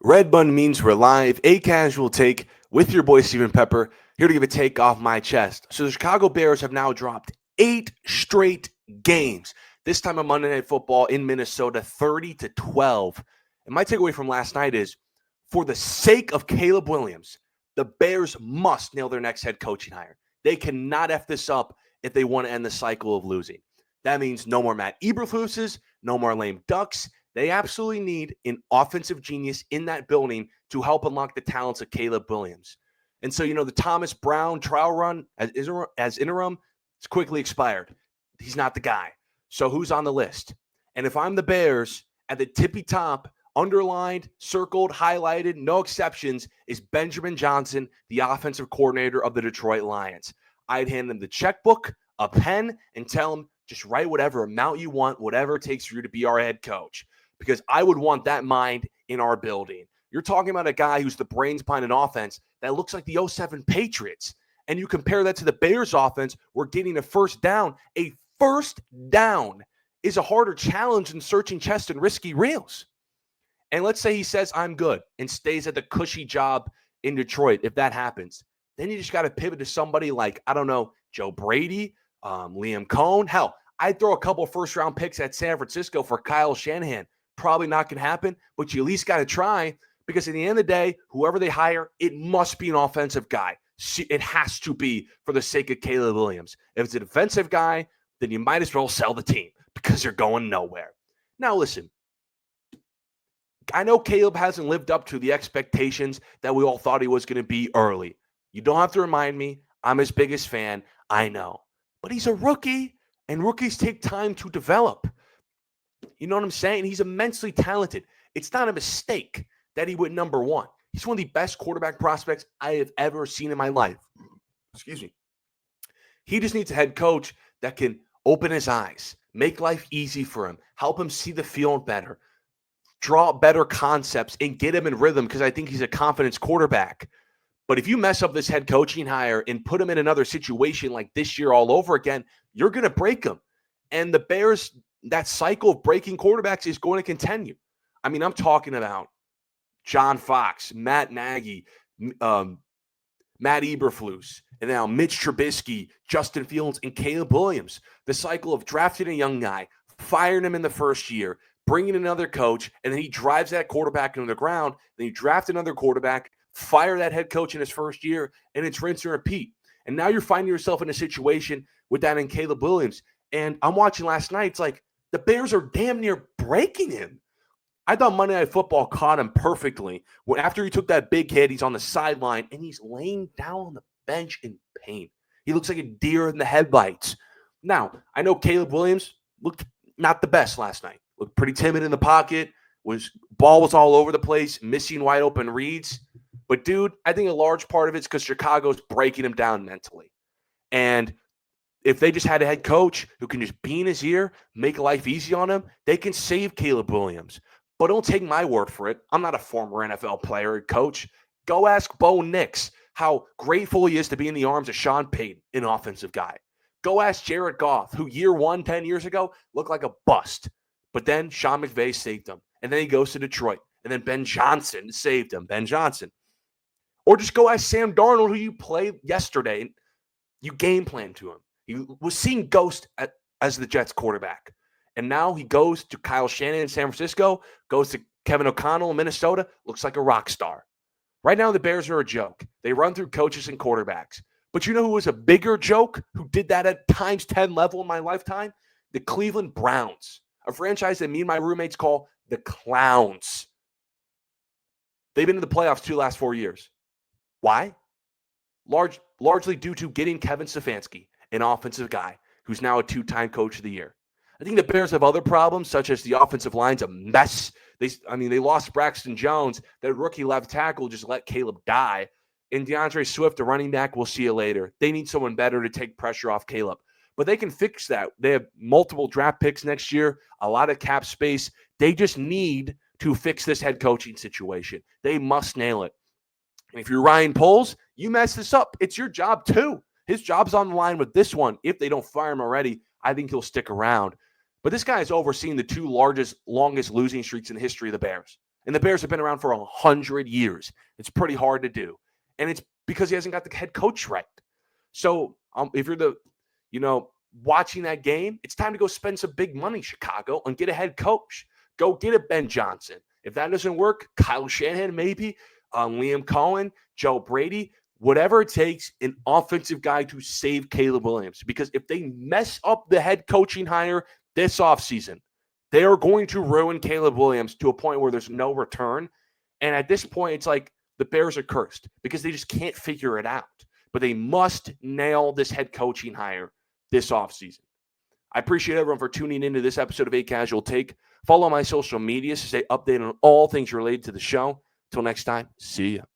Red Bun means we're live, a casual take with your boy Steven Pepper, here to give a take off my chest. So the Chicago Bears have now dropped 8 straight games. This time on Monday Night Football in Minnesota, 30-12. And my takeaway from last night is, for the sake of Caleb Williams, the Bears must nail their next head coaching hire. They cannot F this up if they want to end the cycle of losing. That means no more Matt Eberflus's, no more lame ducks. They absolutely need an offensive genius in that building to help unlock the talents of Caleb Williams. And so, the Thomas Brown trial run as interim, it's quickly expired. He's not the guy. So who's on the list? And if I'm the Bears, at the tippy top, underlined, circled, highlighted, no exceptions, is Benjamin Johnson, the offensive coordinator of the Detroit Lions. I'd hand him the checkbook, a pen, and tell him, just write whatever amount you want, whatever it takes for you to be our head coach. Because I would want that mind in our building. You're talking about a guy who's the brains behind an offense that looks like the 07 Patriots. And you compare that to the Bears offense, we're getting a first down. A first down is a harder challenge than searching chest and risky reels. And let's say he says, I'm good, and stays at the cushy job in Detroit. If that happens, then you just got to pivot to somebody like, I don't know, Joe Brady, Liam Cohn. Hell, I'd throw a couple first-round picks at San Francisco for Kyle Shanahan. Probably not going to happen, but you at least got to try, because at the end of the day, whoever they hire, it must be an offensive guy. It has to be for the sake of Caleb Williams. If it's a defensive guy, then you might as well sell the team because you're going nowhere. Now, listen, I know Caleb hasn't lived up to the expectations that we all thought he was going to be early. You don't have to remind me. I'm his biggest fan. I know. But he's a rookie, and rookies take time to develop. You know what I'm saying? He's immensely talented. It's not a mistake that he went number one. He's one of the best quarterback prospects I have ever seen in my life. Excuse me. He just needs a head coach that can open his eyes, make life easy for him, help him see the field better, draw better concepts, and get him in rhythm, because I think he's a confidence quarterback. But if you mess up this head coaching hire and put him in another situation like this year all over again, you're going to break him. And the Bears, that cycle of breaking quarterbacks is going to continue. I mean, I'm talking about John Fox, Matt Nagy, Matt Eberflus, and now Mitch Trubisky, Justin Fields, and Caleb Williams. The cycle of drafting a young guy, firing him in the first year, bringing another coach, and then he drives that quarterback into the ground. Then you draft another quarterback, fire that head coach in his first year, and it's rinse and repeat. And now you're finding yourself in a situation with that in Caleb Williams. And I'm watching last night. It's like the Bears are damn near breaking him. I thought Monday Night Football caught him perfectly. When after he took that big hit, he's on the sideline, and he's laying down on the bench in pain. He looks like a deer in the headlights. Now, I know Caleb Williams looked not the best last night. Looked pretty timid in the pocket. Ball was all over the place, missing wide open reads. But, dude, I think a large part of it's because Chicago's breaking him down mentally. And if they just had a head coach who can just be in his ear, make life easy on him, they can save Caleb Williams. But don't take my word for it. I'm not a former NFL player or coach. Go ask Bo Nix how grateful he is to be in the arms of Sean Payton, an offensive guy. Go ask Jared Goff, who year one, 10 years ago, looked like a bust. But then Sean McVay saved him. And then he goes to Detroit. And then Ben Johnson saved him. Ben Johnson. Or just go ask Sam Darnold, who you played yesterday, and you game plan to him. He was seeing ghost as the Jets quarterback. And now he goes to Kyle Shanahan in San Francisco, goes to Kevin O'Connell in Minnesota, looks like a rock star. Right now, the Bears are a joke. They run through coaches and quarterbacks. But you know who was a bigger joke, who did that at times 10 level in my lifetime? The Cleveland Browns, a franchise that me and my roommates call the Clowns. They've been in the playoffs 2 last 4 years. Why? Largely due to getting Kevin Stefanski, an offensive guy who's now a 2-time coach of the year. I think the Bears have other problems, such as the offensive line's a mess. They lost Braxton Jones. That rookie left tackle just let Caleb die. And DeAndre Swift, the running back, we'll see you later. They need someone better to take pressure off Caleb. But they can fix that. They have multiple draft picks next year, a lot of cap space. They just need to fix this head coaching situation. They must nail it. And if you're Ryan Poles, you mess this up. It's your job too. His job's on the line with this one. If they don't fire him already, I think he'll stick around. But this guy is overseeing the 2 longest losing streaks in the history of the Bears. And the Bears have been around for 100 years. It's pretty hard to do. And it's because he hasn't got the head coach right. So if you're watching that game, it's time to go spend some big money, Chicago, and get a head coach. Go get a Ben Johnson. If that doesn't work, Kyle Shanahan maybe, Liam Cohen, Joe Brady, whatever it takes, an offensive guy to save Caleb Williams. Because if they mess up the head coaching hire this offseason, they are going to ruin Caleb Williams to a point where there's no return. And at this point, it's like the Bears are cursed because they just can't figure it out. But they must nail this head coaching hire this offseason. I appreciate everyone for tuning into this episode of A Casual Take. Follow my social medias to stay updated on all things related to the show. Till next time, see ya.